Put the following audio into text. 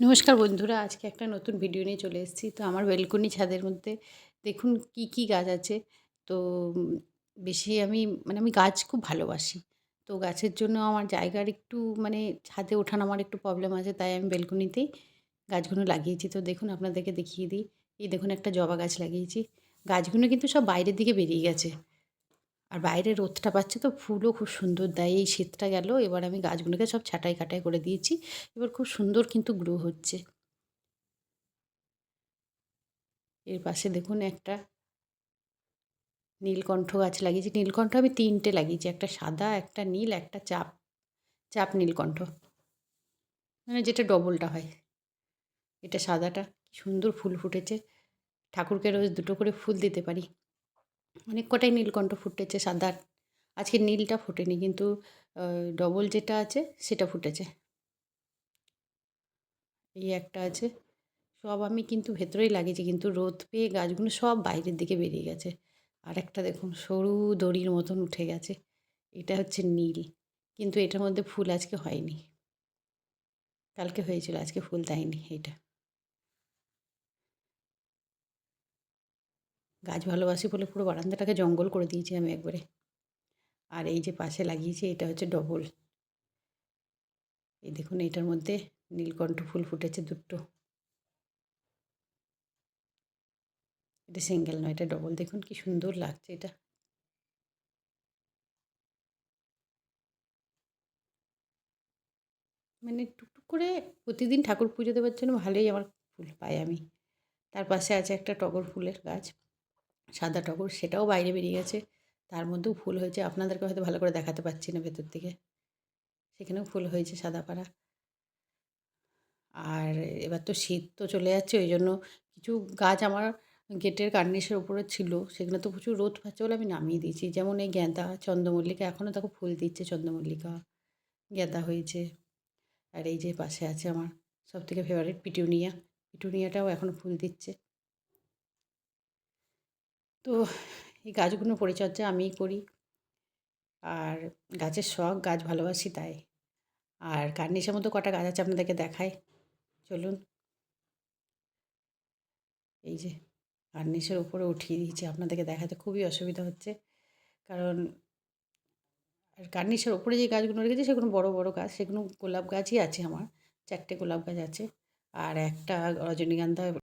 নমস্কার বন্ধুরা, আজকে একটা নতুন ভিডিও নিয়ে চলে এসেছি। তো আমার বেলকনি ছাদের মধ্যে দেখুন কি কি গাছ আছে। তো বেশি আমি গাছ খুব ভালোবাসি। তো গাছের জন্য আমার জায়গার একটু ছাদে ওঠানামার একটু প্রবলেম আছে, তাই আমি বেলকনিতেই গাছগুলো লাগিয়েছি। তো দেখুন আপনাদেরকে দেখিয়ে দিই। এই দেখুন একটা জবা গাছ লাগিয়েছি। গাছগুলো কিন্তু সব বাইরের দিকে বেরিয়ে গেছে। আর বাইরে রোদটা পাচ্ছে তো ফুলও খুব সুন্দর দেয়। এই শীতটা গেল, এবার আমি গাছগুলোকে সব ছাঁটাই কাটাই করে দিয়েছি। এবার খুব সুন্দর কিন্তু গ্রো হচ্ছে। এর পাশে দেখুন একটা নীলকণ্ঠ গাছ লাগিয়েছি। নীলকণ্ঠ আমি ৩ টে লাগিয়েছি। একটা সাদা, একটা নীল, একটা চাপ, চাপ নীলকণ্ঠ। যেটা ডবলটা হয়। এটা সাদাটা কি সুন্দর ফুল ফুটেছে। ঠাকুরকে রোজ ২ টো করে ফুল দিতে পারি। অনেক কটাই নীলকণ্ঠ ফুটেছে সাদা। আজকে নীলটা ফোটেনি, কিন্তু ডবল যেটা আছে সেটা ফুটেছে। এই একটা আছে। সব আমি কিন্তু ভেতরেই লাগিয়েছি, কিন্তু রোদ পেয়ে গাছগুলো সব বাইরের দিকে বেরিয়ে গেছে। আর একটা দেখুন সরু দড়ির মতন উঠে গেছে। এটা হচ্ছে নীল, কিন্তু এটার মধ্যে ফুল আজকে হয়নি। কালকে হয়েছিল, আজকে ফুল দেয়নি এইটা। গাছ ভালোবাসি বলে পুরো বারান্দাটাকে জঙ্গল করে দিয়েছি আমি একবারে। আর এই যে পাশে লাগিয়েছি এটা হচ্ছে ডবল। এই দেখুন এটার মধ্যে নীলকণ্ঠ ফুল ফুটেছে ২ টো। এটা সিঙ্গেল নয়, এটা ডবল। দেখুন কি সুন্দর লাগছে এটা। টুকটুক করে প্রতিদিন ঠাকুর পুজো দেওয়ার জন্য ভালোই আমার ফুল পাই আমি। তার পাশে আছে একটা টগর ফুলের গাছ, সাদা টগর, সেটাও বাইরে বেরিয়ে গেছে। তার মধ্যেও ফুল হয়েছে, আপনাদেরকে হয়তো ভালো করে দেখাতে পারছি না ভেতর থেকে। সেখানেও ফুল হয়েছে সাদা পাড়া। আর এবার তো শীত তো চলে যাচ্ছে, ওই জন্য কিছু গাছ আমার গেটের কার্নিশের ওপরে ছিল, সেগুলো তো প্রচুর রোদ পাচ্ছে বলে আমি নামিয়ে দিয়েছি। যেমন এই গাঁদা, চন্দ্রমল্লিকা এখনও দেখো ফুল দিচ্ছে। চন্দ্রমল্লিকা, গাঁদা হয়েছে। আর এই যে পাশে আছে আমার সবথেকে ফেভারিট পিটুনিয়া। পিটুনিয়াটাও এখনও ফুল দিচ্ছে। তো এই গাছগুলোর পরিচর্যা আমিই করি। আর গাছের শখ, গাছ ভালোবাসি তাই। আর কার্নিশের মধ্যে কটা গাছ আছে আপনাদেরকে দেখাই, চলুন। এই যে কার্নিশের উপরে উঠিয়ে দিয়েছি, আপনাদেরকে দেখাতে খুবই অসুবিধা হচ্ছে, কারণ আর কার্নিশের ওপরে যে গাছগুলো রেখেছি সেগুলো বড় বড় গাছ, সেগুলো গোলাপ গাছই আছে আমার। ৪টে গোলাপ গাছ আছে। আর একটা রজনীগন্ধা